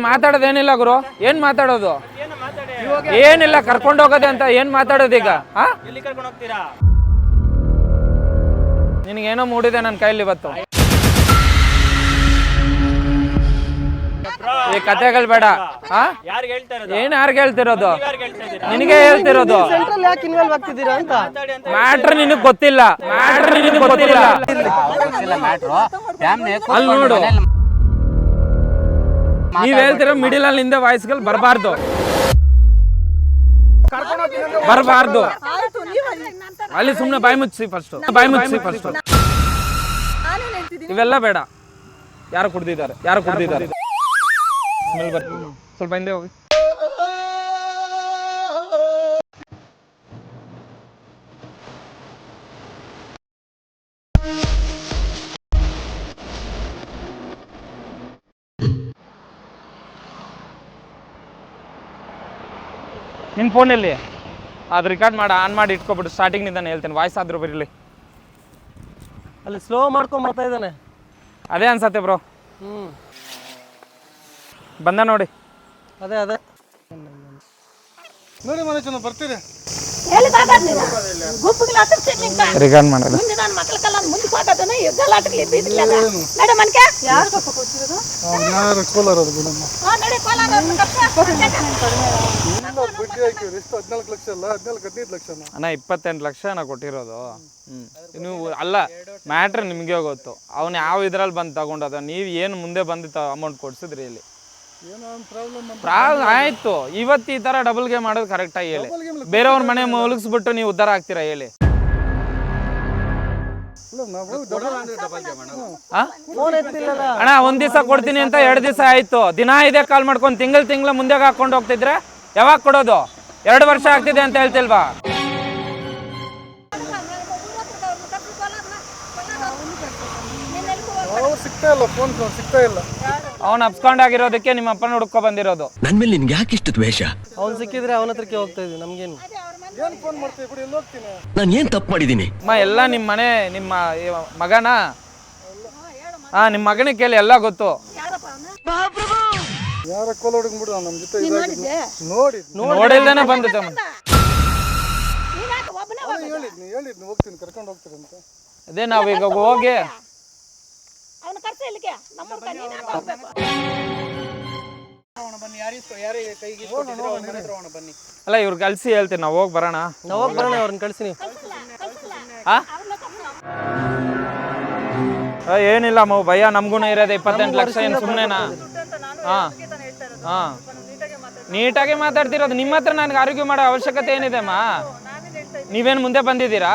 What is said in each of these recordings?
ಮಾತಾಡೋದೇನಿಲ್ಲ ಗುರು, ಏನ್ ಮಾತಾಡೋದು? ಏನಿಲ್ಲ, ಕರ್ಕೊಂಡು ಹೋಗೋದೆ ಅಂತ ಏನ್ ಮಾತಾಡೋದು ಈಗ? ನಿನಗೇನೋ ಮೂಡಿದೆ ನನ್ನ ಕೈಲಿ ಇವತ್ತು. ಈ ಕತೆಗಳು ಬೇಡ. ಏನ್ ಯಾರಿಗೆ ಹೇಳ್ತಿರೋದು? ನಿನಗೆ ಹೇಳ್ತಿರೋದು. ಮ್ಯಾಟ್ರ್ ನಿನಗ್ ಗೊತ್ತಿಲ್ಲ, ಅಲ್ಲಿ ನೋಡು. ನೀವ್ ಹೇಳ್ತಿರೋ ಮಿಡಿಲ್ ಅಲ್ಲಿ ಹಿಂದೆ ವಾಯ್ಸ್ಗಳು ಬರಬಾರ್ದು. ಅಲ್ಲಿ ಸುಮ್ನೆ ಬಾಯಿ ಮುಚ್ಚಿ ಫಸ್ಟ್. ಇವೆಲ್ಲ ಬೇಡ. ಯಾರು ಕುಡ್ದಿದ್ದಾರೆ? ಸ್ವಲ್ಪ ಹಿಂದೆ ಹೋಗಿ. ನಿನ್ನ ಫೋನಲ್ಲಿ ಅದು ರೆಕಾರ್ಡ್ ಮಾಡಿ ಆನ್ ಮಾಡಿ ಇಟ್ಕೊಬಿಟ್ಟು ಸ್ಟಾರ್ಟಿಂಗ್ನಿಂದಾನೆ ಹೇಳ್ತೇನೆ, ವಾಯ್ಸ್ ಆದ್ರೂ ಬರಲಿ. ಅಲ್ಲಿ ಸ್ಲೋ ಮಾಡ್ಕೊಂಡ್ ಬರ್ತಾ ಇದ್ದಾನೆ. ಅದೇ ಅನ್ಸತ್ತೆ ಬ್ರೋ. ಬಂದ ನೋಡಿ. ಅದೇ ನೋಡಿ ಮನೆ ಚೆನ್ನಾಗಿ ಬರ್ತೀರಿ. ರೆಕಾರ್ಡ್ ಮಾಡೋದು. ಅಣ್ಣ 28 ಲಕ್ಷ ನಾ ಕೊಟ್ಟಿರೋದು. ನೀವು ಅಲ್ಲ, ಮ್ಯಾಟ್ರ್ ನಿಮ್ಗೆ ಗೊತ್ತು. ಅವ್ನು ಯಾವ ಇದ್ರಲ್ಲಿ ಬಂದು ತಗೊಂಡದ, ನೀವು ಏನು ಮುಂದೆ ಬಂದು ಅಮೌಂಟ್ ಕೊಡ್ಸಿದ್ರಿ ಇಲ್ಲಿ? ಆಯ್ತು, ಇವತ್ತು ಈ ತರ ಡಬಲ್ ಗೇಮ್ ಮಾಡೋದು ಕರೆಕ್ಟ್ ಆಗಿ ಹೇಳಿ. ಬೇರೆಯವ್ರ ಮನೆ ಮುಳುಗಿಸ್ಬಿಟ್ಟು ನೀವು ಉದ್ಧಾರ ಆಗ್ತೀರಾ ಹೇಳಿ? ಅಣ್ಣ ಒಂದ್ ದಿವಸ ಕೊಡ್ತೀನಿ ಅಂತ 2 ದಿವಸ ಆಯ್ತು. ದಿನ ಇದೇ ಕಾಲ್ ಮಾಡ್ಕೊಂಡು ತಿಂಗಳ ಮುಂದೆ ಹಾಕೊಂಡು ಹೋಗ್ತಿದ್ರೆ ಯಾವಾಗ ಕೊಡೋದು? 2 ವರ್ಷ ಆಗ್ತಿದೆ ಅಂತ ಹೇಳ್ತಿಲ್ವಾ? ಅವನ್ ಅಪ್ಸ್ಕೊಂಡಾಗಿರೋದಕ್ಕೆ ನಿಮ್ಮ ಅಪ್ಪನ ಹುಡ್ಕೊ ಬಂದಿರೋದು. ನನ್ ಮೇಲೆ ನಿನ್ಗೆ ಯಾಕೆ ಇಷ್ಟು ದ್ವೇಷ? ಅವ್ನು ಸಿಕ್ಕಿದ್ರೆ ಅವನ ಹತ್ರಕ್ಕೆ ಹೋಗ್ತಾ ಇದ್ವಿ. ನಮ್ಗೇನು ನಾನು ಏನ್ ತಪ್ಪು ಮಾಡಿದೀನಿ? ಎಲ್ಲ ನಿಮ್ಮ ಮನೆ ನಿಮ್ಮ ಮಗನ? ನಿಮ್ಮ ಮಗನಿಗೆ ಕೇಳಿ, ಎಲ್ಲ ಗೊತ್ತು. ನೋಡಿಲ್ದೇನೆ ಬಂದಿದ್ದೆ. ಅದೇ ನಾವೀಗ ಹೋಗಿ ಅಲ್ಲ ಇವ್ರು ಕಳ್ಸಿ ಹೇಳ್ತೀನಿ, ನಾವು ಹೋಗಿ ಬರೋಣ. ಅವ್ರನ್ನ ಕಳ್ಸಿ. ಏನಿಲ್ಲ ಮಗು ಭಯ, ನಮ್ಗುಣ ಇರೋದೆ 28 ಲಕ್ಷ. ಏನು ಸುಮ್ಮನೆನಾ? ನೀಟಾಗಿ ಮಾತಾಡ್ತಿರೋದು. ನಿಮ್ಮ ಹತ್ರ ನನಗೆ ಆರೋಗ್ಯ ಮಾಡೋ ಅವಶ್ಯಕತೆ ಏನಿದೆ ಅಮ್ಮ? ನೀವೇನು ಮುಂದೆ ಬಂದಿದ್ದೀರಾ?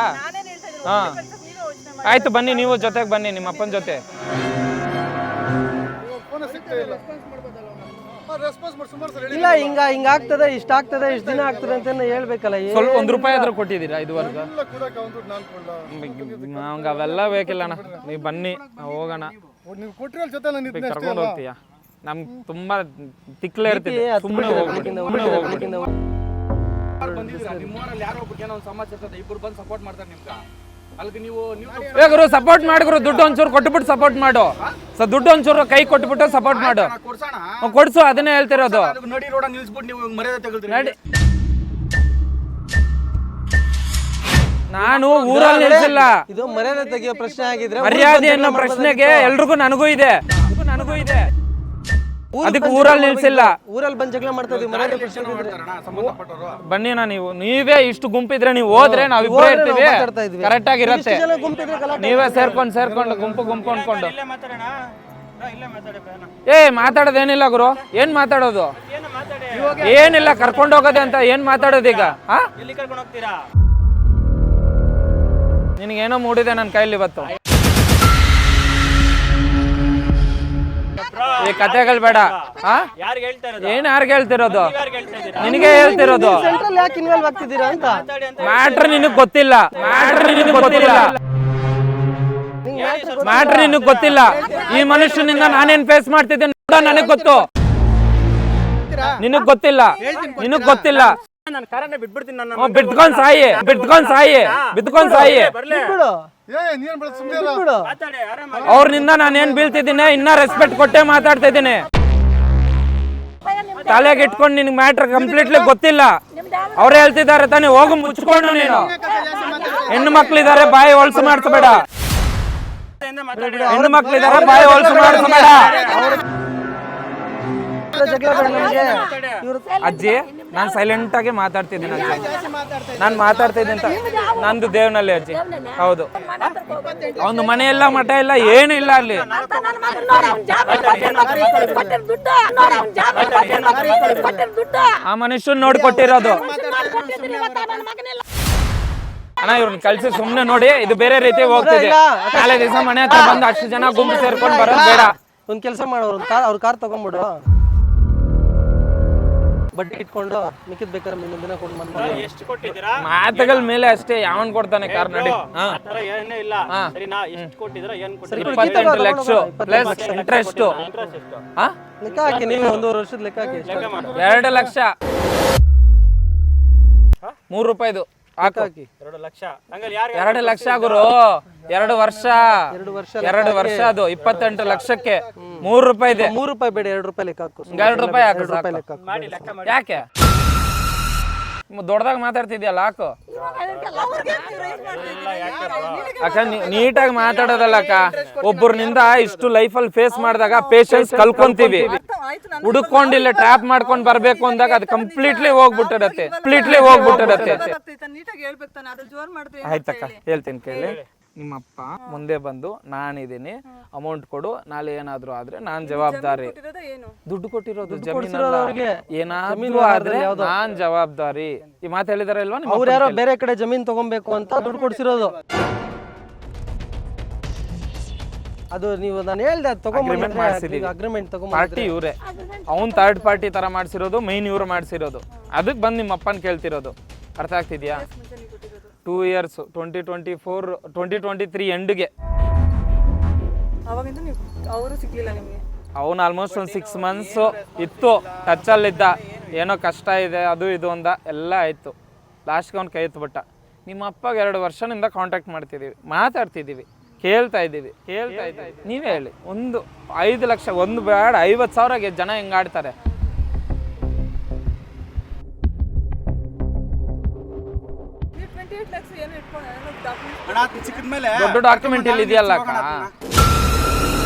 ಆಯ್ತು ಬನ್ನಿ, ನೀವು ಜೊತೆಗೆ ಬನ್ನಿ ನಿಮ್ಮ ಅಪ್ಪನ ಜೊತೆ. ಇಲ್ಲ ಹಿಂಗಾಗ್ತದೆ, ಇಷ್ಟ ಆಗ್ತದೆ, ಇಷ್ಟು ದಿನ ಆಗ್ತದೆ ಅಂತ ಹೇಳ್ಬೇಕಲ್ಲ. ಸ್ವಲ್ಪ 1 ರೂಪಾಯಿ ಆದ್ರೂ ಕೊಟ್ಟಿದ್ದೀರಾ ಇದುವರೆಗೂ? ನಮ್ಗೆ ಅವೆಲ್ಲ ಬೇಕಿಲ್ಲ ಅಣ್ಣ, ನೀವು ಬನ್ನಿ ಹೋಗೋಣ. ಕರ್ಕೊಂಡು ಹೋಗ್ತೀಯ? ನಮ್ಗೆ ತುಂಬಾ ತಿಕ್ಲೇ ಇರ್ತೀವಿ. ಸುಮ್ಮನೆ ಹೋಗ್ಬಿಡಿ. ಗುರು ಸಪೋರ್ಟ್ ಮಾಡಿದ್ರು, ದುಡ್ಡು ಒಂಚೂರು ಕೊಟ್ಬಿಟ್ಟು ಸಪೋರ್ಟ್ ಮಾಡು. ದುಡ್ಡು ಒಂಚೂರು ಕೈ ಕೊಟ್ಬಿಟ್ಟು ಸಪೋರ್ಟ್ ಮಾಡು. ಕೊಡ್ಸು, ಅದನ್ನೇ ಹೇಳ್ತಿರೋದು. ನಾನು ಊರಲ್ಲಿ ನಿಲ್ಸಿಲ್ಲ. ಇದು ಮರ್ಯಾದೆ ತೆಗೆಯೋ ಪ್ರಶ್ನೆ ಆಗಿದ್ರೆ, ಮರ್ಯಾದೆ ಅನ್ನೋ ಪ್ರಶ್ನೆಗೆ ಎಲ್ರಿಗೂ ನನಗೂ ಇದೆ. ಅದಕ್ಕೆ ಊರಲ್ಲಿ ನಿಲ್ಸಿಲ್ಲ. ಊರಲ್ಲಿ ಬಂದ್ ಜಗಳ ಮಾಡ್ತಾ ಇದೀವಿ. ಮರ್ಯಾದೆ ಪ್ರಶ್ನೆ ಬನ್ನಿ ನೀವೇ ಇಷ್ಟು ಗುಂಪಿದ್ರೆ ನೀವು ಹೋದ್ರೆ ನಾವಿಬ್ಬರೇ ಇರ್ತೀವಿ, ಕರೆಕ್ಟ್ ಆಗಿರತ್ತೆ. ನೀವೇ ಸೇರ್ಕೊಂಡು ಗುಂಪು ಅನ್ಕೊಂಡು ಮಾತಾಡೋದೇನಿಲ್ಲ ಗುರು, ಏನ್ ಮಾತಾಡೋದು? ಏನಿಲ್ಲ, ಕರ್ಕೊಂಡು ಹೋಗೋದೆ ಅಂತ ಏನ್ ಮಾತಾಡೋದು ಈಗ? ನಿನಗೇನೋ ಮೂಡಿದೆ ನನ್ನ ಕೈಲಿ ಇವತ್ತು. ಈ ಕತೆಗಳು ಬೇಡ. ಏನ್ ಯಾರಿಗೆ ಹೇಳ್ತಿರೋದು? ನಿನಗೆ ಹೇಳ್ತಿರೋದು. ಮ್ಯಾಟ್ರ್ ನಿನಗ್ ಗೊತ್ತಿಲ್ಲ. ಈ ಮನುಷ್ಯನಿಂದ ನಾನೇನ್ ಫೇಸ್ ಮಾಡ್ತಿದ್ದೆ ನನಗ್ ಗೊತ್ತು. ನಿನಗ್ ಗೊತ್ತಿಲ್ಲ. ಬಿಟ್ಕೊಂಡ್ ಸಾಯಿ. ಅವ್ರನಿಂದ ನಾನೇನ್ ಬೀಳ್ತಿದ್ದೀನಿ, ಇನ್ನ ರೆಸ್ಪೆಕ್ಟ್ ಕೊಟ್ಟೆ ಮಾತಾಡ್ತಾ ಇದ್ದೀನಿ. ತಲೆಗೆ ಇಟ್ಕೊಂಡು ನಿನ್ಗೆ ಮ್ಯಾಟ್ರ್ ಕಂಪ್ಲೀಟ್ಲಿ ಗೊತ್ತಿಲ್ಲ. ಅವ್ರೇ ಹೇಳ್ತಿದ್ದಾರೆ ತಾನೇ, ಹೋಗು ಮುಚ್ಕೊಂಡು ನೀನು. ಹೆಣ್ಣು ಮಕ್ಳಿದ್ದಾರೆ, ಬಾಯಿ ಹೊಲ್ಸು ಮಾಡಿಸ್ಬೇಡ. ಹೆಣ್ಣು ಮಕ್ಳಿದ್ದಾರೆ, ಬಾಯಿ ಹೊಲ್ಸು ಮಾಡಿಸ್ಬೇಡ. ಅಜ್ಜಿ, ನಾನು ಸೈಲೆಂಟ್ ಆಗಿ ಮಾತಾಡ್ತಿದ್ದೀನಿ ಅಜ್ಜಿ. ನಾನು ಮಾತಾಡ್ತಿದ್ದೀನಿ ಅಂತ ನಂದು ದೇವನಲ್ಲಿ ಅಜ್ಜಿ. ಹೌದು, ಒಂದು ಮನೆ ಇಲ್ಲ, ಮಠ ಇಲ್ಲ, ಏನು ಇಲ್ಲ ಅಲ್ಲಿ. ಆ ಮನುಷ್ಯನ್ ನೋಡ್ಕೊಟ್ಟಿರೋದು. ಅಣ್ಣ, ಇವ್ರನ್ನ ಕಳ್ಸಿ ಸುಮ್ನೆ ನೋಡಿ, ಇದು ಬೇರೆ ರೀತಿ ಹೋಗ್ತಿದೆ. ನಾಳೆ ದಿವಸ ಮನೆ ಹತ್ರ ಬಂದು ಅಷ್ಟು ಜನ ಗುಂಪು ಸೇರ್ಕೊಂಡು ಬರೋದು ಬೇಡ. ಒಂದ್ ಕೆಲಸ ಮಾಡೋರು, ಅವ್ರ ಕಾರ್ ತಗೊಂಡ್ಬಿಡು, ಬಡ್ಡಿ ಇಟ್ಕೊಂಡು ಮಿಕ್ಕಿದ್ ಬೇಕಾದ್ರೆ ಇನ್ನೊಂದ್ ದಿನ ಕೊಟ್ಟು ಮಾತುಗಳ ಮೇಲೆ ಅಷ್ಟೇ. ಯಾವನ್ ಕೊಡ್ತಾನೆ ಕಾರ್? ನಡಿ. 28 ಲಕ್ಷ ಪ್ಲಸ್ ಇಂಟ್ರೆಸ್ಟ್. ಲೆಕ್ಕ ಹಾಕಿ, ನೀವು 1.5 ವರ್ಷದ ಲೆಕ್ಕ ಹಾಕಿ. 2 ಲಕ್ಷ 3 ರೂಪಾಯಿದು ಹಾಕಿ. 2 ಲಕ್ಷ ಗುರು. 2 ವರ್ಷ 2 ವರ್ಷ ಅದು 28 ಲಕ್ಷಕ್ಕೆ 3 ರೂಪಾಯಿ ಇದೆ. 3 ರೂಪಾಯಿ ಬೇಡ, 2 ರೂಪಾಯಿ ಲೆಕ್ಕ ಹಾಕು. 2 ರೂಪಾಯಿ ಹಾಕು. 2 ರೂಪಾಯಿ ಲೆಕ್ಕ ಹಾಕು. ಯಾಕೆ ದೊಡ್ಡದಾಗ ಮಾತಾಡ್ತಿದ್ಯಲ್ಲ, ಹಾಕು ಅಕ್ಕ. ನೀಟಾಗಿ ಮಾತಾಡೋದಲ್ಲ ಅಕ್ಕ. ಒಬ್ಬರನಿಂದ ಇಷ್ಟು ಲೈಫಲ್ಲಿ ಫೇಸ್ ಮಾಡಿದಾಗ ಪೇಷನ್ಸ್ ಕಲ್ಕೊಂತೀವಿ. ಹುಡುಕೊಂಡಿಲ್ಲ ಟ್ರ್ಯಾಪ್ ಮಾಡ್ಕೊಂಡ್ ಬರ್ಬೇಕು ಅಂದಾಗ ಅದು ಕಂಪ್ಲೀಟ್ಲಿ ಹೋಗ್ಬಿಟ್ಟಿರತ್ತೆ. ಆಯ್ತಕ್ಕ, ಹೇಳ್ತೀನಿ ಕೇಳಿ. ನಿಮ್ಮಪ್ಪ ಮುಂದೆ ಬಂದು ನಾನಿದ್ದೀನಿ, ಅಮೌಂಟ್ ಕೊಡು, ನಾಳೆ ಏನಾದ್ರು ಆದ್ರೆ ನಾನ್ ಜವಾಬ್ದಾರಿ. ದುಡ್ಡು ಕೊಟ್ಟಿರೋದು ಜಮೀನಲ್ಲ, ಏನಾದ್ರು ಆದ್ರೆ ನಾನ್ ಜವಾಬ್ದಾರಿ. ಈ ಮಾತು ಹೇಳಿದಾರೆ ಇಲ್ವಾ? ಅವ್ರು ಯಾರೋ ಬೇರೆ ಕಡೆ ಜಮೀನ್ ತಗೊಬೇಕು ಅಂತ ದುಡ್ಡು ಕೊಡ್ಸಿರೋದು. ಅದು ನೀವು ನಾನು ಹೇಳ್ದೆ ಅಗ್ರಿಮೆಂಟ್ ತಗೊಂಡ್ ಪಾರ್ಟಿ ಇವ್ರೆ. ಅವ್ನ್ ಥರ್ಡ್ ಪಾರ್ಟಿ ತರ ಮಾಡ್ಸಿರೋದು, ಮೈನ್ ಇವ್ರು ಮಾಡ್ಸಿರೋದು. ಅದಕ್ಕೆ ಬಂದು ನಿಮ್ಮ ಅಪ್ಪನ್ ಕೇಳ್ತಿರೋದು. ಅರ್ಥ ಆಗ್ತಿದ್ಯಾ? 2 years 2023 ಎಂಡ್ಗೆ. ಅವನು ಆಲ್ಮೋಸ್ಟ್ ಒಂದು 6 months ಇತ್ತು, ಟಚ್ಚಲ್ಲಿದ್ದ. ಏನೋ ಕಷ್ಟ ಇದೆ, ಅದು ಇದು ಅಂದ, ಎಲ್ಲ ಆಯ್ತು. ಲಾಸ್ಟ್ಗೆ ಅವ್ನು ಕೈ ಎತ್ಬಿಟ್ಟ. ನಿಮ್ಮ ಅಪ್ಪಗೆ 2 ವರ್ಷದಿಂದ ಕಾಂಟ್ಯಾಕ್ಟ್ ಮಾಡ್ತಿದ್ದೀವಿ, ಮಾತಾಡ್ತಿದ್ದೀವಿ, ಕೇಳ್ತಾ ಇದ್ದೀವಿ. ನೀವೇ ಹೇಳಿ, ಒಂದು 5 ಲಕ್ಷ, ಒಂದು ಬೇಡ 50,000ಗೆ ಜನ ಹೆಂಗಾಡ್ತಾರೆ? ದೊಡ್ಡ ಡಾಕ್ಯುಮೆಂಟ್ ಇಲ್ಲಿ ಇದೆಯಲ್ಲ ಅಕ್ಕ.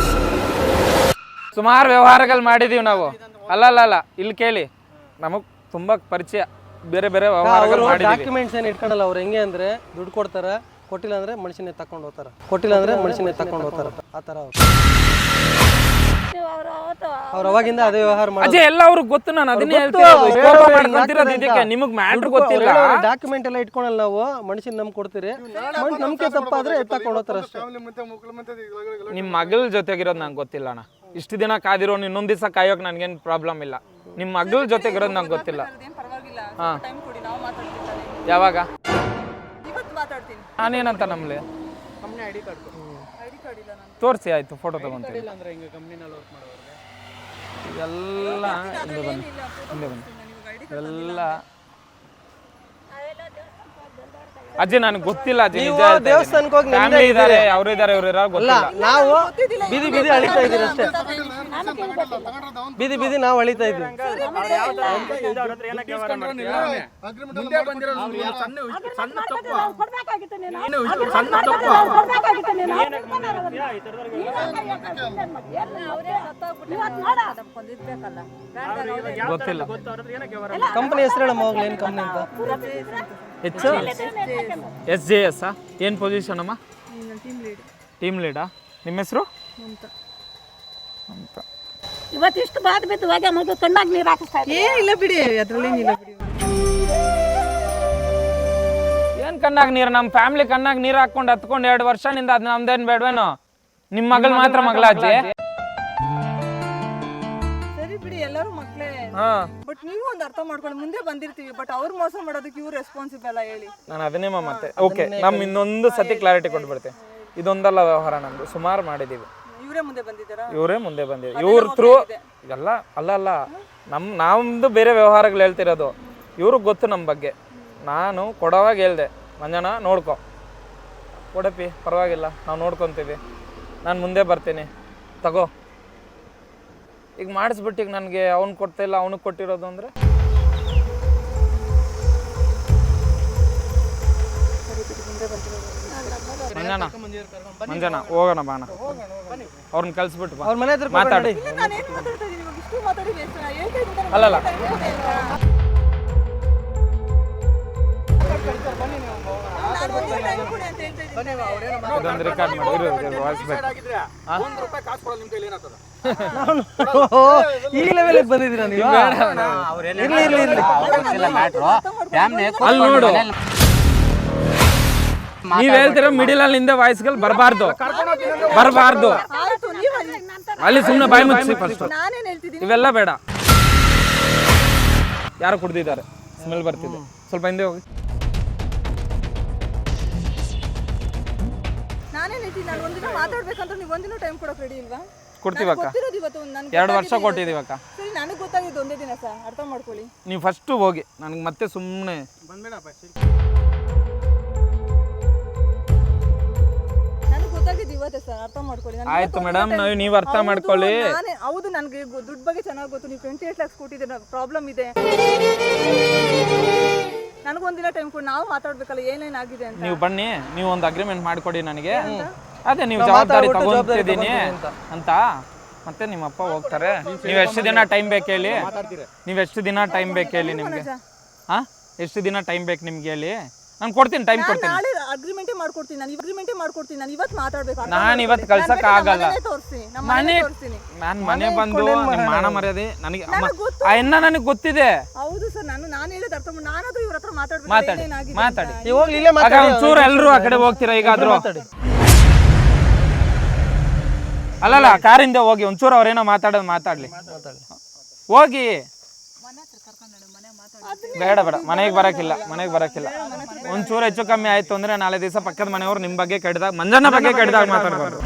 ಸುಮಾರು ವ್ಯವಹಾರಗಳು ಮಾಡಿದೀವಿ ನಾವು. ಅಲ್ಲ, ಇಲ್ಲಿ ಕೇಳಿ, ನಮಗ್ ತುಂಬಾ ಪರಿಚಯ, ಬೇರೆ ವ್ಯವಹಾರಗಳು ಮಾಡಿದೀವಿ. ಡಾಕ್ಯುಮೆಂಟ್ಸ್ ಏನು ಇಟ್ಕೊಳ್ಳಲ್ಲ ಅವ್ರು. ಹೆಂಗೆ ಅಂದ್ರೆ ದುಡ್ಡು ಕೊಡ್ತಾರ, ಕೊಟ್ಟಿಲ್ಲ ಅಂದ್ರೆ ಮನುಷ್ಯನೇ ತಕೊಂಡು ಹೋಗ್ತಾರ, ಆ ತರ ಅವ್ರು ಅವಾಗಿಂದ ಅದೇ ವ್ಯವಹಾರ ಮಾಡಿ. ಎಲ್ಲ ಅವ್ರಿಗೆ ಗೊತ್ತು. ನಾನು ಅದನ್ನೇ ಹೇಳ್ತೀನಿ, ನಿಮಗ್ ಮ್ಯಾಟ್ರ್ ಗೊತ್ತಿಲ್ಲ. ಡಾಕ್ಯುಮೆಂಟ್ ಎಲ್ಲ ಇಟ್ಕೊಳಲ್ಲ ನಾವು. ಮನುಷ್ಯನ್ ನಮ್ಗೆ ಕೊಡ್ತೀರಿ, ನಮ್ಗೆ ತಪ್ಪಾದ್ರೆ ತಕೊಂಡು ಹೋಗ್ತಾರ ಅಷ್ಟೇ. ನಿಮ್ ಮಗಳ ಜೊತೆಗಿರೋದು ನಂಗೆ ಗೊತ್ತಿಲ್ಲ ಅಣ್ಣ. ಇಷ್ಟು ದಿನ ಕಾದಿರೋ, ಇನ್ನೊಂದ್ ದಿವಸ ಕಾಯೋಕ್ ನನ್ಗೇನ್ ಪ್ರಾಬ್ಲಮ್ ಇಲ್ಲ. ನಿಮ್ ಮಗಳ ಜೊತೆಗಿರೋದು ನಂಗೆ ಗೊತ್ತಿಲ್ಲ. ಹಾ, ಯಾವಾಗ? ನಾನೇನಂತ ನಮ್ಲಿ ತೋರಿಸಿ, ಆಯ್ತು, ಫೋಟೋ ತಗೊಂತೀನಿ. ಎಲ್ಲ ಎಲ್ಲ ಅಜ್ಜಿ ನನಗೆ ಗೊತ್ತಿಲ್ಲ ಅಜ್ಜಿ. ದೇವಸ್ಥಾನಕ್ಕೆ ಹೋಗಿ ಫ್ಯಾಮಿಲಿ ಇದ್ದಾರೆ, ಅವರು ಇದ್ದಾರೆ, ಇವ್ರು ಇರೋ ಗೊತ್ತಿಲ್ಲ. ನಾವು ಬೀದಿ ಅಳಿತಾ ಇದೀವಿ ಅಷ್ಟೇ. ಬೀದಿ ನಾವು ಅಳಿತಾ ಇದೀವಿ. ಗೊತ್ತಿಲ್ಲ. ಕಂಪನಿ ಹೆಸರು ಹೇಳಮ್ಮ, ಹೋಗ್ಲಿ ಏನ್ ಕಂಪನಿ ಅಂತ. SJS ಏನ್ ಪೊಸಿಷನ್ ಅಮ್ಮ? ಟೀಮ್ ಲೀಡಾ? ನಿಮ್ಮ ಹೆಸರು? ಇವತ್ತಿಷ್ಟು ಬಾದ್ ಬಿದ್ದು ಹೋಗಿ ಮಗು ಕಣ್ಣಾಗ ನೀರು ಹಾಕಿಸ್ತಾ ಇಲ್ಲ ಬಿಡಿ, ಅದ್ರಲ್ಲೇನಿಲ್ಲ ಬಿಡಿ. ಏನ್ ಕಣ್ಣಾಗ ನೀರು? ನಮ್ಮ ಫ್ಯಾಮಿಲಿ ಕಣ್ಣಾಗ ನೀರು ಹಾಕೊಂಡು ಹತ್ಕೊಂಡು 2 ವರ್ಷನಿಂದ ಅದ್ ನಮ್ದೇನ್ ಬೇಡವೇನೋ? ನಿಮ್ಮ ಮಗಳು ಮಾತ್ರ ಮಗಳ ಅಜ್ಜಿ? ಸರಿ ಬಿಡಿ, ಎಲ್ಲರೂ ಮಕ್ಳೇ. ಬಟ್ ನೀವು ಒಂದು ಅರ್ಥ ಮಾಡ್ಕೊಂಡು ಮುಂದೆ ಬಂದಿರ್ತೀವಿ, ಬಟ್ ಅವ್ರು ಮೋಸ ಮಾಡೋದಕ್ಕೆ ಇವ್ರು ರೆಸ್ಪಾನ್ಸಿಬಲ್ ಹೇಳಿ. ನಾನು ಅದನ್ನೇ ಮತ್ತೆ ಓಕೆ, ನಮ್ ಇನ್ನೊಂದು ಸತಿ ಕ್ಲಾರಿಟಿ ಕೊಟ್ಬಿಡ್ತೀನಿ. ಇದೊಂದಲ್ಲ ವ್ಯವಹಾರ, ನಮ್ದು ಸುಮಾರು ಮಾಡಿದೀವಿ. ಇವರೇ ಮುಂದೆ ಬಂದಿದ್ದೀರಾ? ಇವರೇ ಮುಂದೆ ಬಂದಿದ್ದೀವಿ. ಇವ್ರ ಥ್ರೂ ಎಲ್ಲ ಅಲ್ಲ, ನಮ್ದು ಬೇರೆ ವ್ಯವಹಾರಗಳು ಹೇಳ್ತಿರೋದು. ಇವ್ರಿಗೆ ಗೊತ್ತು ನಮ್ಮ ಬಗ್ಗೆ. ನಾನು ಕೊಡೋವಾಗ ಹೇಳ್ದೆ, ಮಂಜನ ನೋಡ್ಕೊ, ಕೊಡಪಿ ಪರವಾಗಿಲ್ಲ, ನಾವು ನೋಡ್ಕೊತೀವಿ, ನಾನು ಮುಂದೆ ಬರ್ತೀನಿ, ತಗೋ. ಈಗ ಮಾಡಿಸ್ಬಿಟ್ಟು ಈಗ ನನಗೆ ಅವ್ನು ಕೊಡ್ತಾ ಇಲ್ಲ ಅವನಿಗೆ ಕೊಟ್ಟಿರೋದು ಅಂದರೆ ಮಂಜನ ಹೋಗೋಣ ಬಾಣ ಅವ್ರನ್ನ ಕಳ್ಸಿಬಿಟ್ಟು ಬಾ ಅವ್ರ ಮನೆ ಹತ್ರ ಮಾತಾಡಿ ನಾನು ಏನು ಮಾತಾಡ್ತಾ ಇದ್ದೀನಿ ಇವಾಗ ಇಷ್ಟು ಮಾತಾಡಿ ವೇಸ್ಟ್ ಹೇಳ್ತಾ ಇದ್ದೀನಿ ಅಲ್ಲಲ್ಲ ನಾನು ಒಂದು ಟೈಮ್ ಕೊಡಿ ಅಂತ ಹೇಳ್ತಾ ಇದ್ದೀನಿ ಇದೊಂದು ರೆಕಾರ್ಡ್ ಮಾಡಿ ವಾಯ್ಸ್ ಬೇಕು ಈ ಲೆವೆಲ್ ಬಂದಿದ್ದೀರಾ ನೀವು ಅಲ್ಲಿ ನೋಡು ನೀವ್ ಹೇಳ್ತೀರ ಮಿಡಿಲ್ ಅಲ್ಲಿ ಹಿಂದೆ ವಾಯ್ಸ್ಗಳು ಬರಬಾರ್ದು ಆಯ್ತು ನೀವು ಅಲ್ಲಿ ಸುಮ್ಮನೆ ಬಾಯಿ ಮುಚ್ಚಿ ಫಸ್ಟ್ ನಾನೇನು ಹೇಳ್ತಿದ್ದೀನಿ ಇವೆಲ್ಲ ಬೇಡ ಯಾರು ಕುಡ್ದಿದ್ದಾರೆ ಸ್ಮೆಲ್ ಬರ್ತಿದೆ ಸ್ವಲ್ಪ ಹಿಂದೆ ಹೋಗಿ ನಾನೇನು ಹೇಳ್ತೀನಿ ನಾನು ಒಂದಿನ ಮಾತಾಡ್ಬೇಕಂದ್ರೆ ನೀವು ಒಂದಿನ ಟೈಮ್ ಕೊಡೋಕೆ ರೆಡಿ ಇಲ್ವಾ ಕೊಡ್ತೀವಕ್ಕ ಗೊತ್ತಿರೋದು ಇವತ್ತು ನನಗೆ 2 ವರ್ಷ ಕೊಟ್ಟಿದ್ದೀವಕ್ಕ ಸರಿ ನನಗೆ ಗೊತ್ತಾಗಿದ್ದು ಒಂದೇ ದಿನ ಸರ್ ಅರ್ಥ ಮಾಡ್ಕೊಳ್ಳಿ ನೀವು ಫಸ್ಟು ಹೋಗಿ ನನಗೆ ಮತ್ತೆ ಸುಮ್ಮನೆ ನನಗೆ ಗೊತ್ತಾಗಿದ್ದು ಇವತ್ತೇ ಸರ್ ಅರ್ಥ ಮಾಡ್ಕೊಳ್ಳಿ ಆಯ್ತು ಮೇಡಮ್ ನೀವು ಅರ್ಥ ಮಾಡ್ಕೊಳ್ಳಿ ಹೌದು ನನಗೆ ದುಡ್ಡು ಬಗ್ಗೆ ಚೆನ್ನಾಗಿ ಗೊತ್ತು ನೀವು 28 lakhs ಕೊಟ್ಟಿದ್ದೀರ ಪ್ರಾಬ್ಲಮ್ ಇದೆ ನನಗೊಂದಿನ ಟೈಮ್ ಕೊಡಿ ನಾವು ಮಾತಾಡ್ಬೇಕಲ್ಲ ಏನೇನಾಗಿದೆ ಅಂತ ನೀವು ಬನ್ನಿ ನೀವು ಒಂದು ಅಗ್ರಿಮೆಂಟ್ ಮಾಡಿಕೊಡಿ ನನಗೆ ಅದೇ ನೀವು ಜವಾಬ್ದಾರಿ ತಗೊಂತಿದ್ದೀನಿ ಅಂತ ಮತ್ತೆ ನಿಮ್ಮಪ್ಪ ಹೋಗ್ತಾರೆ ನೀವು ಎಷ್ಟು ದಿನ ಟೈಮ್ ಬೇಕು ಹೇಳಿ ನಿಮಗೆ ಹಾಂ ಎಷ್ಟು ದಿನ ಟೈಮ್ ಬೇಕು ನಿಮ್ಗೆ ಹೇಳಿ ನಾನು ಕೊಡ್ತೀನಿ ಟೈಮ್ ಕೊಡ್ತೀನಿ ನಾಳೆ ಅಗ್ರಿಮೆಂಟೇ ಮಾಡ್ಕೊಡ್ತೀನಿ ನಾನು ಇವತ್ತು ಮಾತಾಡ್ಬೇಕು ನಾನು ಇವತ್ತು ಕಳ್ಸಕ್ ಆಗಲ್ಲ ತೋರಿಸಿ ನಮ್ಮ ಮನೆ ತೋರಿಸ್ತೀನಿ ನಾನು ಮನೆ ಬಂದು ನಿಮ್ಮ ಮಾನ ಮರ್ಯಾದೆ ನನಗೆ ಆ ಎನ್ನ ನನಗೆ ಗೊತ್ತಿದೆ ಹೌದು ಸರ್ ನಾನು ಹೇಳೋದು ಅರ್ಥ ಮಾಡಿ ನಾನಾದ್ರೂ ಇವ್ರ ಹತ್ರ ಮಾತಾಡ್ಬೇಕು ಮಾತಾಡಿ ನೀವು ಹೋಗ್ಲಿ ಇಲ್ಲೇ ಆಗ ಒಂಚೂರು ಎಲ್ಲರೂ ಆ ಕಡೆ ಹೋಗ್ತೀರಾ ಈಗಾದ್ರೂ ಅಲ್ಲಲ್ಲ ಕಾರಿಂದ ಹೋಗಿ ಒಂಚೂರು ಅವ್ರೇನೋ ಮಾತಾಡೋದು ಮಾತಾಡ್ಲಿ ಹೋಗಿ ಬೇಡ ಮನೆಗೆ ಬರಕ್ಕಿಲ್ಲ ಒಂಚೂರು ಹೆಚ್ಚು ಕಮ್ಮಿ ಆಯ್ತು ಅಂದ್ರೆ ನಾಳೆ ದಿವಸ ಪಕ್ಕದ ಮನೆಯವ್ರು ನಿಮ್ಮ ಬಗ್ಗೆ ಕೆಡ್ದಾಗ ಮಂಜನ ಬಗ್ಗೆ ಕೆಡ್ದಾಗ ಮಾತಾಡ್ಬಾರ್ದು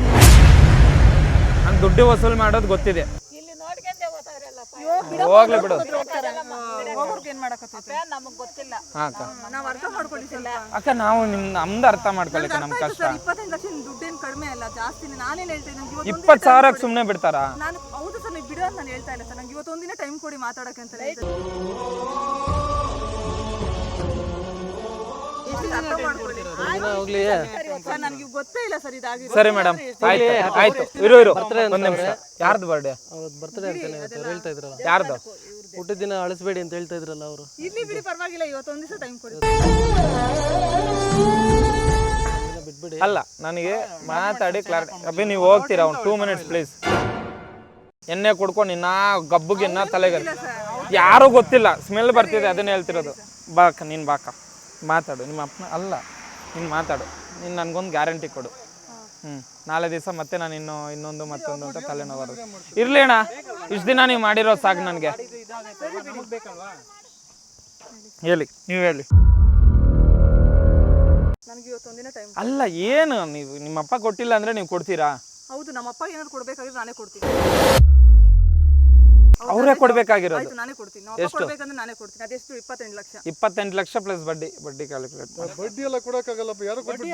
ನಂಗೆ ದುಡ್ಡು ವಸೂಲು ಮಾಡೋದು ಗೊತ್ತಿದೆ ಹೋಗ್ಲಿ ಬಿಡು ನಮಗೆ ಗೊತ್ತಿಲ್ಲ ಅಕ್ಕ ನಾವು ಅರ್ಥ ಮಾಡ್ಕೊಳ್ಳಿಸಿಲ್ಲ ಅಕ್ಕ ನಾವು ನಮ್ದು ಅರ್ಥ ಮಾಡ್ಕೊಳ್ಳಿಕ್ಕೆ ನಮ್ ಕಷ್ಟ 25 ಲಕ್ಷ ದುಡ್ಡೇನು ಕಡಿಮೆ ಅಲ್ಲ ಜಾಸ್ತಿನೇ ನಾನೇನು ಹೇಳ್ತೀನಿ 20,000 ಸುಮ್ಮನೆ ಬಿಡ್ತಾರಾ ನಾನು ಹೌದು ಸರ್ ನೀವು ಬಿಡೋ ಅಂತ ನಾನು ಹೇಳ್ತಾ ಇಲ್ಲ ಸರ್ ನಂಗೆ ಇವತ್ತೊಂದಿನ ಟೈಮ್ ಕೊಡಿ ಮಾತಾಡಕ್ಕೆ ಅಂತ ಹೇಳ್ತೀನಿ ಅರ್ಥ ಮಾಡ್ಕೊಳ್ಳಿ ಹೋಗ್ಲಿ ಸರ್ ನನಗೆ ಗೊತ್ತೇ ಇಲ್ಲ ಸರ್ ಇದಾಗಿದೆ ಸರಿ ಮೇಡಮ್ ಆಯ್ತು ಇರು ಒಂದು ನಿಮಿಷ ಯಾರ್ದು ಬರ್ಡೇ ಅವತ್ತು ಬರ್ತಡೇ ಅಂತಾನೆ ಇವತ್ತು ಹೇಳ್ತಾ ಇದ್ರಲ್ಲ ಯಾರ್ದು ಹುಟ್ಟಿದ ದಿನ ಅಳಿಸ್ಬೇಡಿ ಅಂತ ಹೇಳ್ತಾ ಇದ್ರಲ್ಲ ಅವರು ಇಲ್ಲಿ ಬಿಡಿ ಪರವಾಗಿಲ್ಲ ಇವತ್ತೊಂದು ದಿವಸ ಟೈಮ್ ಕೊಡಿ ಬಿಟ್ಬಿಡಿ ಅಲ್ಲ ನನಗೆ ಮಾತಾಡಿ ಕ್ಲಾರಿಟಿ ಅಬ್ಬಿ ನೀವು ಹೋಗ್ತೀರಾ ಒಂದು 2 minutes ಪ್ಲೀಸ್ ಎಣ್ಣೆ ಕುಡ್ಕೊಂಡು ಇನ್ನ ಗಬ್ಬುಗೆ ಇನ್ನ ತಲೆಗೆ ಯಾರೂ ಗೊತ್ತಿಲ್ಲ ಸ್ಮೆಲ್ ಬರ್ತಿದೆ ಅದನ್ನ ಹೇಳ್ತಿರೋದು ನೀನು ಬಾಕ ಮಾತಾಡು ನಿಮ್ಮ ಅಪ್ಪನ ಅಲ್ಲ ನೀನು ಮಾತಾಡು ನೀನು ನನಗೊಂದು ಗ್ಯಾರಂಟಿ ಕೊಡು ನಾಳೆ ದಿವಸ ಮತ್ತೆ ನಾನು ಇನ್ನೊಂದು ಮತ್ತೊಂದು ಅಂತ ತಲೆನೋವು ಬರೋದು ಇರ್ಲಿ ಅಣ್ಣ ಇಷ್ಟು ದಿನ ನೀವು ಮಾಡಿರೋ ಸಾಕು ನನಗೆ ನೀವು ಹೇಳಿ ನನಗೆ ಇವತ್ತೊಂದಿನ ಟೈಮ್ ಅಲ್ಲ ಏನು ನೀವು ನಿಮ್ಮಪ್ಪ ಕೊಟ್ಟಿಲ್ಲ ಅಂದರೆ ನೀವು ಕೊಡ್ತೀರಾ ಹೌದು ನಮ್ಮಪ್ಪ ಏನಾದ್ರು ಕೊಡ್ಬೇಕಾದ್ರೆ ನಾನೇ ಕೊಡ್ತೀನಿ ಅವರೇ ಕೊಡ್ಬೇಕಾಗಿರೋದು ಆಯ್ತು ನಾನೇ ಕೊಡ್ತೀನಿ ನಾವು ಕೊಡ್ಬೇಕಂದ್ರೆ ನಾನೇ ಕೊಡ್ತೀನಿ ಅದೆಷ್ಟು 28 ಲಕ್ಷ 28 ಲಕ್ಷ ಪ್ಲಸ್ ಬಡ್ಡಿ ಕ್ಯಾಲ್ಕುಲೇಟ್ ಬಡ್ಡಿ ಎಲ್ಲ ಕೊಡಕ್ಕಾಗಲ್ಲಪ್ಪ ಯಾರು ಕೊಟ್ಟು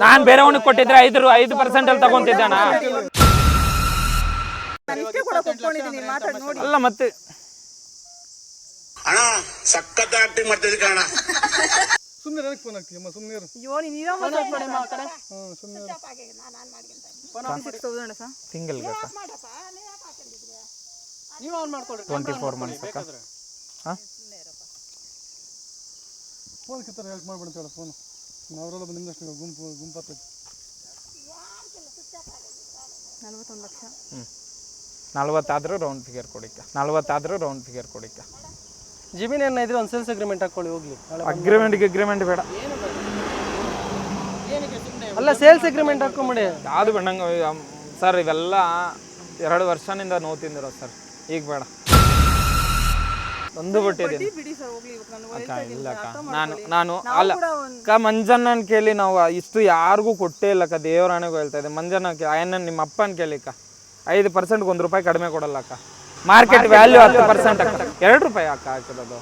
ನಾನು ಬೇರೆಯವನಿಗೆ ಕೊಟ್ಟಿದ್ರೆ 5% ಅಲ್ಲಿ ತಗೊಂತಿದ್ದಾನ ನಾನು ಇಷ್ಟೇ ಕೊಡಕ್ಕೆ ಒಪ್ಕೊಂಡಿದ್ದೀನಿ ಮಾತಾಡಿ ನೋಡಿ ಅಲ್ಲ ಮತ್ತೆ ಅಣ್ಣ ಸಖತ್ ಆಕ್ಟಿಂಗ್ ಮಾಡ್ತಿದ್ದೆ ಕಣ ಸುಮ್ಮನೆ ನನಗೆ ಫೋನ್ ಆಗ್ತೀಯಮ್ಮ ಸುಮ್ಮನೆ ಇರು ಅಯ್ಯೋ ನೀನು ಮಾತಾಡ್ಕೊಡಿ ಮಾ ಕಡೆ ಸುಮ್ಮನೆ 6000 ಸರ್ ಸಿಂಗಲ್ ಬೇಕಾ ನೀವು ಆನ್ ಮಾಡ್ಕೊಳ್ಳಿ 24 ಮಂತ್ಸ್ ಬೇಕಾ ಹಾಂ ಫೋನ್ ಕಿತ್ತಾರೆ ಹೆಲ್ಪ್ ಮಾಡ್ಬಿಡ ಅಂತ ಹೇಳ ಫೋನ್ ನಾವರೆಲ್ಲ ನಿಮ್ಮಷ್ಟು ಗುಂಪಾಗ್ತೈತೆ 41 ಲಕ್ಷ 40 ಆದರೂ ರೌಂಡ್ ಫಿಗರ್ ಕೊಡಿಕ್ಕ ಜಮೀನು ಏನ ಇದ್ರೆ ಒಂದು ಸೇಲ್ಸ್ ಅಗ್ರಿಮೆಂಟ್ ಹಾಕೊಳ್ಳಿ ಹೋಗ್ಲಿ ಅಗ್ರಿಮೆಂಟ್ ಬೇಡ ಅಲ್ಲ ಸೇಲ್ಸ್ ಅಗ್ರಿಮೆಂಟ್ ಹಾಕೊಂಬಿಡಿ ಯಾವುದು ಬೇಡಂಗೆ ಸರ್ ಇವೆಲ್ಲ 2 ವರ್ಷನಿಂದ ನೋವು ತಿಂದಿರೋ ಸರ್ ಈಗ ಬೇಡ ಒಂದು ಬಿಟ್ಟಿದ್ದೀನಿ ಬಿಡಿ ಸರ್ ಹೋಗ್ಲಿ ನಾನು ಅಕ್ಕ ಇಲ್ಲ ಅಕ್ಕ ನಾನು ಅಲ್ಲ ಅಕ್ಕ ಮಂಜಣ್ಣನ ಕೇಳಿ ನಾವು ಇಷ್ಟು ಯಾರಿಗೂ ಕೊಟ್ಟೇ ಇಲ್ಲ ಅಕ್ಕ ದೇವರಾಣೆಗೂ ಹೇಳ್ತಾ ಇದೆ ಮಂಜಣ್ಣ ಆಯನ್ನ ನಿಮ್ಮ ಅಪ್ಪನ ಕೇಳಿ ಅಕ್ಕ 5%ಗೆ ₹1 ಕಡಿಮೆ ಕೊಡಲ್ಲ ಅಕ್ಕ ಮಾರ್ಕೆಟ್ ವ್ಯಾಲ್ಯೂ 10% ಅಕ್ಕ 2 ರೂಪಾಯಿ ಅಕ್ಕ ಹಾಕಿರೋದು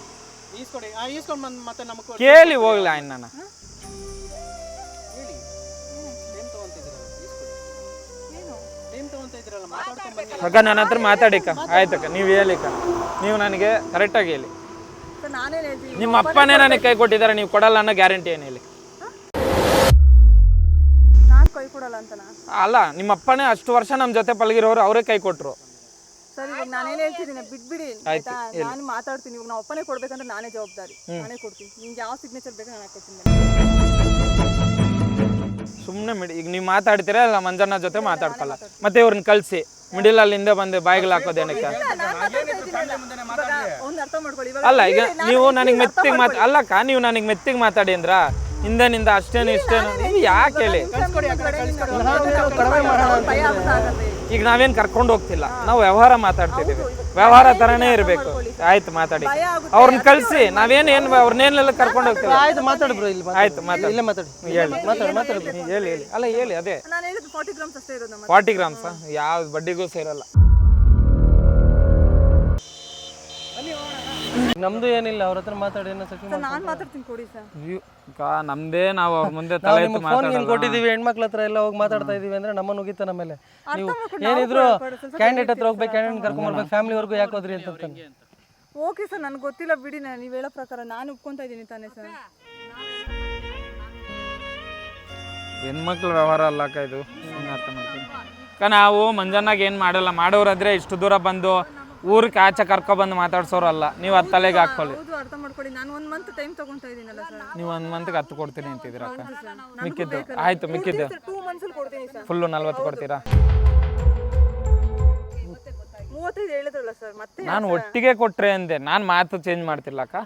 ಕೇಳಿ ಹೋಗ್ಲಿ ಆಯನ್ನ ಅಕ್ಕ ನನ್ನ ಹತ್ರ ಮಾತಾಡಿಕ್ಕ ಆಯ್ತಕ್ಕ ನೀವು ಹೇಳಿಕ್ಕ ನೀವು ನನಗೆ ಕರೆಕ್ಟಾಗಿ ಹೇಳಿ ಸರ್ ನಾನೇನು ಹೇಳ್ತೀನಿ ನಿಮ್ಮ ಅಪ್ಪನೇ ನನಗೆ ಕೈ ಕೊಟ್ಟಿದ್ದಾರೆ ನೀವು ಕೊಡಲ್ಲ ಅನ್ನೋ ಗ್ಯಾರಂಟಿ ಏನು ಹೇಳಿ ನಾನು ಕೈ ಕೊಡಲ್ಲ ಅಂತನಾ ಅಲ್ಲ ನಿಮ್ಮ ಅಪ್ಪನೇ ಅಷ್ಟು ವರ್ಷ ನಮ್ಮ ಜೊತೆ ಪಳಗಿರೋರು ಅವರೇ ಕೈ ಕೊಟ್ಟರು ಸರ್ ಇವಾಗ ನಾನೇನು ಹೇಳ್ತಿದ್ದೀನಿ ಬಿಟ್ಬಿಡಿ ಆಯ್ತಾ ನಾನು ಮಾತಾಡ್ತೀನಿ ಇವಾಗ ನಾವು ಅಪ್ಪನೇ ಕೊಡ್ಬೇಕಂದ್ರೆ ನಾನೇ ಜವಾಬ್ದಾರಿ ನಾನೇ ಕೊಡ್ತೀನಿ ನಿಮ್ಗೆ ಯಾವ ಸಿಗ್ನೇಚರ್ ಬೇಕು ನಾನು ಹಾಕೊಡ್ತೀನಿ ಸುಮ್ಮನೆ ಈಗ ನೀವು ಮಾತಾಡ್ತೀರಾ ಇಲ್ಲ ಮಂಜಣ್ಣ ಜೊತೆ ಮಾತಾಡ್ಕಲ್ಲ ಮತ್ತೆ ಇವ್ರನ್ನ ಕಳಿಸಿ ಮಿಡಿಲ್ ಅಲ್ಲಿ ಹಿಂದೆ ಬಂದು ಬಾಯಿಗೆ ಹಾಕೋದೇನಕ್ಕೆ ಒಂದು ಅರ್ಥ ಮಾಡ್ಕೊಳ್ಳಿ ಇವಾಗ ಅಲ್ಲ ಈಗ ನೀವು ನನಗೆ ಮೆತ್ತಿಗೆ ಅಲ್ಲಕ್ಕ ನೀವು ನನಗೆ ಮೆತ್ತಿಗೆ ಮಾತಾಡಿ ಅಂದ್ರ ಹಿಂದೆನಿಂದ ಅಷ್ಟೇನು ಇಷ್ಟೇನು ನೀವು ಯಾಕೆ ಹೇಳಿ ಭಯ ಆಗತ್ತೆ ಈಗ ನಾವೇನು ಕರ್ಕೊಂಡು ಹೋಗ್ತಿಲ್ಲ ನಾವು ವ್ಯವಹಾರ ಮಾತಾಡ್ತಿದ್ದೀವಿ ವ್ಯವಹಾರ ತರನೇ ಇರಬೇಕು ಆಯ್ತು ಮಾತಾಡಿ ಅವ್ರನ್ನ ಕಳಿಸಿ ನಾವೇನು ಅವ್ರನ್ನೇನೆಲ್ಲ ಕರ್ಕೊಂಡು ಹೋಗ್ತಿಲ್ಲ ಆಯ್ತು ಮಾತಾಡು ಬ್ರೋ ಇಲ್ಲಿ ಆಯ್ತು ಮಾತಾಡಿ ಇಲ್ಲೇ ಮಾತಾಡಿ ಹೇಳಿ ಮಾತಾಡು ಹೇಳಿ ಹೇಳಿ ಅಲ್ಲ ಹೇಳಿ ಅದೇ ನಾನು ಹೇಳಿದ್ದು 40 ಗ್ರಾಮ್ಸ್ ಅಷ್ಟೇ ಇರೋದು ನಮ್ಮ 40 ಗ್ರಾಮ್ಸ್ ಯಾವ ಬಡ್ಡಿಗೂ ಸೇರಲ್ಲ ನಮ್ದು ಏನಿಲ್ಲ ಅವ್ರ ಹತ್ರ ಮಾತಾಡಿ ಏನೋ ಸೆಟ್ಲ್ ಮಾಡಿ ನಾನು ಮಾತಾಡ್ತೀನಿ ಕೊಡಿ ಸರ್ ನಮ್ದೇ ನಾವು ಅವ್ರ ಮುಂದೆ ತಲೆ ಎತ್ತಿ ಫೋನ್ ಏನು ಕೊಟ್ಟಿದ್ದೀವಿ ಹೆಣ್ಮಕ್ಳ ಹತ್ರ ಎಲ್ಲ ಹೋಗಿ ಮಾತಾಡ್ತಾ ಇದೀವಿ ಅಂದ್ರೆ ನಮ್ಮನ್ನು ಉಗಿತಾನ ಮೇಲೆ ನೀವು ಏನಿದ್ರು ಕ್ಯಾಂಡಿಡೇಟ್ ಹತ್ರ ಹೋಗ್ಬೇಕು ಕ್ಯಾಂಡಿಡೇಟ್ ಕರ್ಕೊಂಡ್ ಬರ್ಬೇಕು ಫ್ಯಾಮಿಲಿವರೆಗೂ ಯಾಕೆ ಹೋದ್ರಿ ಅಂತ ಓಕೆ ಸರ್ ನನಗೆ ಗೊತ್ತಿಲ್ಲ ಬಿಡಿ ನೀವು ಹೇಳೋ ಪ್ರಕಾರ ನಾನು ಒಪ್ಕೊಂತಾ ಇದ್ದೀನಿ ತಾನೇ ಸರ್ ಹೆಣ್ಮಕ್ಳ ವ್ಯವಹಾರ ಅಲ್ಲಕ್ಕ ಇದು ಅರ್ಥ ಮಾಡ್ತೀನಿ ಅಕ್ಕ ನಾವು ಮಂಜಣ್ಣಾಗ ಏನು ಮಾಡಲ್ಲ ಮಾಡೋರಾದ್ರೆ ಇಷ್ಟು ದೂರ ಬಂದು ಊರಿಗೆ ಆಚೆ ಕರ್ಕೊಬಂದು ಮಾತಾಡ್ಸೋರು ಅಲ್ಲ ನೀವು ಅದು ತಲೆಗೆ ಹಾಕೊಳ್ಳಿ ಹೌದು ಅರ್ಥ ಮಾಡ್ಕೊಳ್ಳಿ ನಾನು 1 ಮಂತ್ ಟೈಮ್ ತಗೊಂತಾ ಇದ್ದೀನಲ್ಲ ಸರ್ ನೀವು 1 ಮಂತ್ಗೆ 10 ಕೊಡ್ತೀನಿ ಅಂತಿದ್ದೀರ ಅಕ್ಕ ಮಿಕ್ಕಿದ್ದು ಆಯ್ತು ಮಿಕ್ಕಿದ್ದು 2 ಮಂತ್ಸ್ ಅಲ್ಲಿ ಕೊಡ್ತೀನಿ ಸರ್ ಫುಲ್ಲು 40 ಕೊಡ್ತೀರಾ 35 ಹೇಳಿದ್ರಲ್ಲ ಸರ್ ಮತ್ತೆ ನಾನು ಒಟ್ಟಿಗೆ ಕೊಟ್ರೆ ಅಂದೆ ನಾನು ಮಾತು ಚೇಂಜ್ ಮಾಡ್ತಿಲ್ಲ ಅಕ್ಕ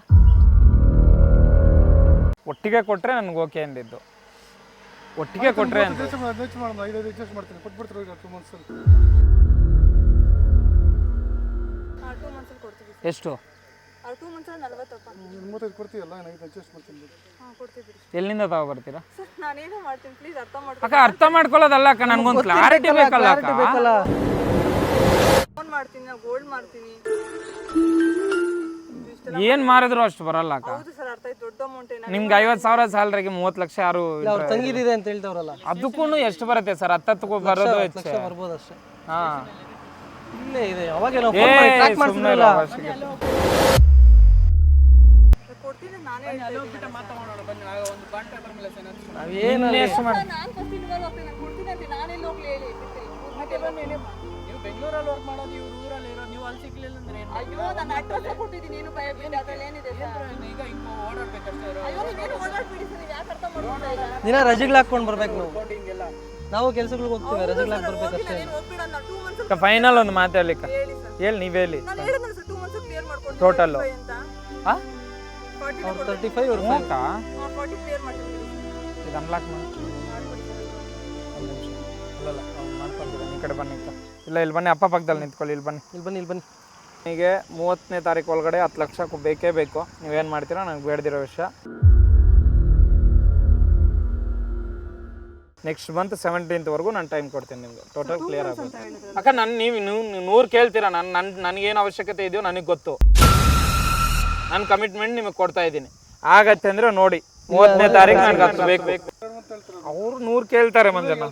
ಒಟ್ಟಿಗೆ ಕೊಟ್ರೆ ನನಗೆ ಓಕೆ ಅಂದಿದ್ದು ಒಟ್ಟಿಗೆ ಕೊಟ್ರೆ ಅಂತ ನೆಕ್ಸ್ಟ್ ಮಾಡೋಣ 5 ಅಡ್ಜಸ್ಟ್ ಮಾಡ್ತೀನಿ ಕೊಟ್ಬಿಡ್ತಾರೆ 2 ಮಂತ್ಸ್ 2 ಮಂತ್ಸ್ ಅಲ್ಲಿ ಕೊಡ್ತೀವಿ ಎಷ್ಟು 2 ಮಂತ್ಸ್ ಅಲ್ಲಿ 40 ಅಪ್ಪ 35 ಕೊಡ್ತೀಯಲ್ಲ ನಾನು ಅಡ್ಜಸ್ಟ್ ಮಾಡ್ತೀನಿ ಕೊಡ್ತೀವಿ ಎಲ್ಲಿಂದ ತಗೊಬರ್ತೀರಾ ಸರ್ ನಾನೇನೋ ಮಾಡ್ತೀನಿ ಪ್ಲೀಸ್ ಅರ್ಥ ಅಕ್ಕ ಮಾಡ್ಕೊಳ್ಳಿ ಅರ್ಥ ಮಾಡ್ಕೊಳ್ಳೋದಲ್ಲ ಅಕ್ಕ ನನಗೊಂದು ಕ್ಲಾರಿಟಿ ಬೇಕಲ್ಲ ಅಕ್ಕ ಫೋನ್ ಮಾಡ್ತೀನಿ ನಾನು ಗೋಲ್ಡ್ ಮಾಡ್ತೀನಿ ಏನ್ ಮಾರಿದ್ರು ಅಷ್ಟು ಬರಲ್ಲ ಅಕ್ಕ ಹೌದು ಸರ್ ಅರ್ಥ ಆಯ್ತು ದೊಡ್ಡ ಅಮೌಂಟ್ ಏನ ನಿಮ್ಗೆ 50,000 ಸ್ಯಾಲ್ರಿಗೆ 30 ಲಕ್ಷ ಯಾರು ಅವ್ರ ತಂಗಿದಿದೆ ಅಂತ ಹೇಳ್ತವ್ರಲ್ಲ ಅದಕ್ಕೂ ಎಷ್ಟು ಬರುತ್ತೆ ಸರ್ 10 ಬರೋದು ಹೆಚ್ಚು ಲಕ್ಷ ಬರ್ಬೋದು ಅಷ್ಟೇ ಹಾ ಇಲ್ಲೇ ಇದೆ ಅವಾಗೇನೋ ಏ, ಟ್ರ್ಯಾಕ್ ಸುಮ್ನೆ ಮಾಡ್ತಿರಲ್ಲ ಇಲ್ಲ, ಅವಶ್ಯಕತೆ. ಕೊಡ್ತೀನಿ ನಾನೇ ಹೇಳ್ತೀನಿ ನಾವೇನು ಇನ್ನೆಷ್ಟು ಮಾಡ್- ನಾನು ಫಸ್ಟ್ ಇನ್ವಾಲ್ವ್ ಆಗ್ತೀನಿ ನಾನು ಕೊಡ್ತೀನಿ ಅಂತ ನಾನೆಲ್ಲ ಹೋಗ್ಲಿ ಹೇಳಿ ಮತ್ತೆ ಬಂದು ಹೇಳಿ ಬೆಂಗಳೂರಲ್ಲಿ ವರ್ಕ್ ಮಾಡೋದು ಇವ್ರು ಊರಲ್ಲಿ ಇರೋ ನೀವು ಅಲ್ಲಿ ಸಿಗ್ಲಿಲ್ಲ ಅಂದ್ರೆ ಅಯ್ಯೋ ನಾನು ಅಡ್ರೆಸ್ ಕೊಟ್ಟಿದ್ದೀನಿ ಏನು ಭಯ ಬೇಡ ಅದ್ರಲ್ಲಿ ಏನಿದೆ ಸರ್ ಈಗ ಹಿಂಗ ಓಡಾಡ್ಬೇಕಷ್ಟೇ ಅಯ್ಯೋ ನೀವೇನು ಓಡಾಡ್ಬಿಡಿ ಸರ್ ನೀವು ಯಾಕೆ ಅರ್ಥ ಮಾಡ್ಕೊಳ್ತಾ ಇಲ್ಲ ದಿನ ರಜೆಗಳು ಹಾಕೊಂಡು ಬರ್ಬೇಕು ನಾವು ಕೆಲ್ಸಗಳಿಗೆ ಹೋಗ್ತೀವಿ ರಜೆಗಳು ಹಾಕಿ ಬರ್ಬೇಕಷ್ಟೇ ನೀನು ಹೋಗ್ಬಿಡ ನಾನು 2 ಮಂತ್ಸ್ ಅಕ್ಕ ಫೈನಲ್ ಒಂದು ಮಾತಾಡ್ಲಿಕ್ಕ ಹೇಳಿ ಸರ್ ಹೇಳಿ ನೀವ್ ಹೇಳಿ ನಾನು ಹೇಳಿದ್ನಲ್ಲ ಸರ್ 2 ಮಂತ್ಸ್ ಕ್ಲಿಯರ್ ಮಾಡ್ಕೊಡ್ತೀನಿ Total. 45 ಅಂತ ಹಾ 40 ಅವ್ರು 35 ಅವ್ರು ಅಕ್ಕ 40 ಕ್ಲಿಯರ್ ಮಾಡ್ತೀನಿ ಇದು ಅನ್ಲಾಕ್ ಮಾಡಿ ಒಂದು ನಿಮಿಷ ಇಲ್ಲ ಮಾಡ್ಕೊಂಡಿಲ್ಲ ಈ ಕಡೆ ಬನ್ನಿ ಅಕ್ಕ ಇಲ್ಲ ಇಲ್ಲಿ ಬನ್ನಿ ಅಪ್ಪ ಪಕ್ಕದಲ್ಲಿ ನಿಂತ್ಕೊಳ್ಳಿ ಇಲ್ಲಿ ಬನ್ನಿ ಇಲ್ಲಿ ಬನ್ನಿ ನನಗೆ 30ನೇ ತಾರೀಕು ಒಳಗಡೆ 10 ಲಕ್ಷ ಬೇಕೇ ಬೇಕು ನೀವೇನು ಮಾಡ್ತೀರಾ ನನಗೆ ಬೇಡದಿರೋ ವಿಷಯ ನೆಕ್ಸ್ಟ್ ಮಂತ್ 17th ವರೆಗೂ ನಾನು ಟೈಮ್ ಕೊಡ್ತೀನಿ ನಿಮ್ಗೆ ಟೋಟಲ್ ಕ್ಲಿಯರ್ ಆಗಬೇಕು ಅಕ್ಕ ನೀವು 100 ಕೇಳ್ತೀರಾ ನನಗೇನು ಅವಶ್ಯಕತೆ ಇದೆಯೋ ನನಗೆ ಗೊತ್ತು ನನ್ನ ಕಮಿಟ್ಮೆಂಟ್ ನಿಮಗೆ ಕೊಡ್ತಾ ಇದ್ದೀನಿ ಆಗತ್ತೆ ಅಂದರೆ ನೋಡಿ 30ನೇ ತಾರೀಕು ನನಗೆ 10 ಬೇಕು ಅವ್ರು 100 ಕೇಳ್ತಾರೆ ಮಂಜಣ್ಣ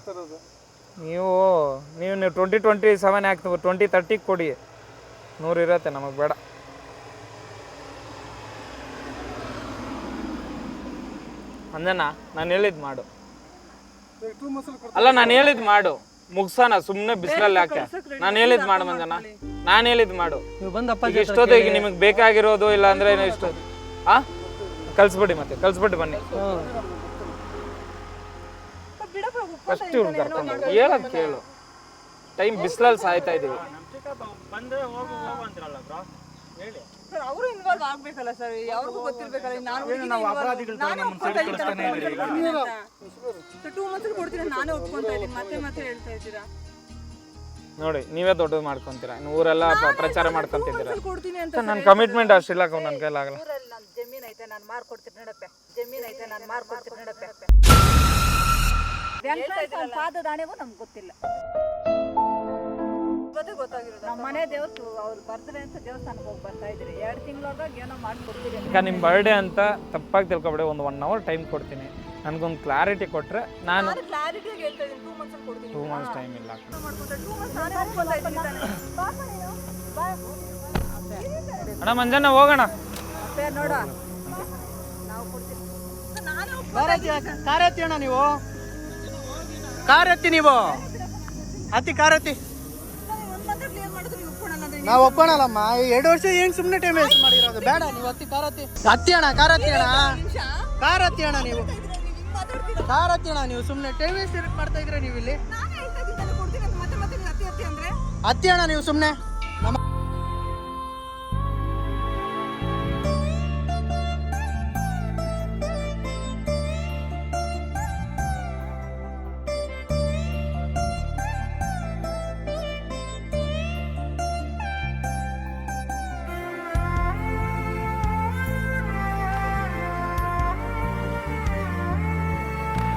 ನೀವು 2027 ಯಾಕೆ 2030 ಕೊಡಿ 100 ಇರತ್ತೆ ನಮಗೆ ಬೇಡ ಮಂಜಣ್ಣ ನಾನು ಹೇಳಿದ್ದು ಮಾಡು 2 ಮಂತ್ಸ್ ಅಲ್ಲಿ ಅಲ್ಲ ನಾನು ಹೇಳಿದ್ದು ಮಾಡು ಮುಗ್ಸೋಣ ಸುಮ್ಮನೆ ಬಿಸಿಲಲ್ಲಿ ಯಾಕೆ ನಾನು ಹೇಳಿದ್ದು ಮಾಡು ಮಂಜಣ್ಣ ನಾನು ಹೇಳಿದ್ದು ಮಾಡು ನೀವು ಬಂದು ಅಪ್ಪ ಈಗ ಎಷ್ಟೊತ್ತು ಈಗ ನಿಮಗೆ ಬೇಕಾಗಿರೋದು ಇಲ್ಲ ಅಂದ್ರೆ ಎಷ್ಟು ಆ ಕಳ್ಸ್ಬಿಡಿ ಮತ್ತೆ ಕಳ್ಸ್ಬಿಟ್ಟು ಬನ್ನಿ ಫಸ್ಟ್ ಇವ್ರು ಕರ್ಕೊಂಡು ಹೇಳೋದು ಕೇಳು ಟೈಮ್ ಬಿಸಿಲಲ್ಲಿ ಸಾಯ್ತಾ ಇದೀವಿ ಸರ್ ಅವರು ಇನ್ವಾಲ್ವ್ ಆಗ್ಬೇಕಲ್ಲ ಸರ್ ಅವ್ರಿಗೂ ಗೊತ್ತಿರ್ಬೇಕಲ್ಲ ನಾನೇ ಒಪ್ಕೊಂತಾ ಇದ್ದೀನಿ 2 ಮಂತ್ಸ್ ಕೊಡ್ತೀನಿ ನಾನೇ ಒಪ್ಕೊಂತಾ ಇದ್ದೀನಿ ಮತ್ತೆ ಹೇಳ್ತಾ ಇದ್ದೀರಾ ನೋಡಿ ನೀವೇ ದೊಡ್ಡದು ಮಾಡ್ಕೊಂತೀರಾ ಇನ್ನು ಊರೆಲ್ಲ ಪ್ರಚಾರ ಮಾಡ್ಕೊಂತಿದ್ದೀರಾ ಕೊಡ್ತೀನಿ ಅಂತ ನನ್ನ ಕಮಿಟ್ಮೆಂಟ್ ಅಷ್ಟಿಲ್ಲ ನನ್ನ ಕೈಲಾಗಲ್ಲ ಜಮೀನ್ ಐತೆ ನಾನು ಮಾರ್ಕೊಡ್ತೀನಿ ನಡಪ್ಪೆ ಜಮೀನ್ ಐತೆ ನಾನು ಮಾರ್ಕೊಡ್ತೀನಿ ನಡಪ್ಪೆ ಪಾದದ ಹಣೆಗೂ ನಮ್ಗೆ ಗೊತ್ತಿಲ್ಲ ಗೊತ್ತಾಗಿರೋದು ನಮ್ಮ ಮನೆ ದೇವ್ರು ಅವ್ರು ಬರ್ತಾರೆ ಅಂತ ದೇವಸ್ಥಾನಕ್ಕೆ ಹೋಗಿ ಬರ್ತಾ ಇದ್ರಿ 2 ತಿಂಗಳೊಳಗಾಗಿ ಏನೋ ಮಾಡ್ಕೊಡ್ತೀರಿ ಈಗ ನಿಮ್ಮ ಬರ್ಡೇ ಅಂತ ತಪ್ಪಾಗಿ ತಿಳ್ಕೊಬೇಡಿ ಒಂದು 1 hour ಟೈಮ್ ಕೊಡ್ತೀನಿ ನನಗೊಂದು ಕ್ಲಾರಿಟಿ ಕೊಟ್ಟರೆ ನಾನು ಕ್ಲಾರಿಟಿಯಾಗಿ ಹೇಳ್ತಾ ಇದ್ದೀನಿ 2 ಮಂತ್ಸ್ ಅಲ್ಲಿ ಕೊಡ್ತೀನಿ 2 ಮಂತ್ಸ್ ಟೈಮ್ ಇಲ್ಲ. ಮಾಡ್ಕೊಂಡ್ರೆ 2 ಮಂತ್ಸ್ ನಾನೇ ಒಪ್ಕೊಂತಾ ಇದ್ದೀನಿ ತಾನೆ. ಬಾಪ ನೀನು ಬಾ ಅಣ್ಣ ಮಂಜಣ್ಣ ಹೋಗೋಣ. ಮತ್ತೆ ನೋಡ ನಾವು ಕೊಡ್ತೀವಿ ನಾನೇ ಕಾರ್ ಎತ್ತಿ ಅಣ್ಣ ನೀವು, ಕಾರ್ ಎತ್ತಿ ನೀವು, ಹತ್ತಿ ಕಾರ್ ಎತ್ತಿ. ಒಂದು ಮಾತ್ರ ಕ್ಲಿಯರ್ ಮಾಡಿದ್ರೆ ನೀವು ಒಪ್ಕೊಳ್ಳಲ್ಲ ಅಂದ್ರೆ ನಾವು ಒಪ್ಕೊಳಲ್ಲಮ್ಮ, 2 ವರ್ಷ ಹೆಂಗ್ ಸುಮ್ಮನೆ ಟೈಮ್ ವೇಸ್ಟ್ ಮಾಡಿರೋದು, ಬೇಡ ನೀವು ಹತ್ತಿ ಕಾರ್ ಹತ್ತಿ. ಹತ್ತಿ ಅಣ್ಣ, ಕಾರ್ ಹತ್ತಿ ಅಣ್ಣ, ಕಾರ್ ಹತ್ತಿ ಅಣ್ಣ ನೀವು, ಕಾರ್ ಹತ್ತಿ ಅಣ್ಣ ನೀವು, ಸುಮ್ಮನೆ ಟೈಮ್ ವೇಸ್ಟ್ ಮಾಡ್ತಾ ಇದ್ರೆ ನೀವು ಇಲ್ಲಿ. ನಾನೇ ಹೇಳ್ತಾ ಇದ್ದೀನಿ ಕೊಡ್ತೀನಿ ಅಂತ ಮತ್ತೆ ಮತ್ತೆ ನೀವು ಅತ್ತಿ ಅಂದ್ರೆ ಹತ್ತಿ ಅಣ್ಣ ನೀವು ಸುಮ್ಮನೆ.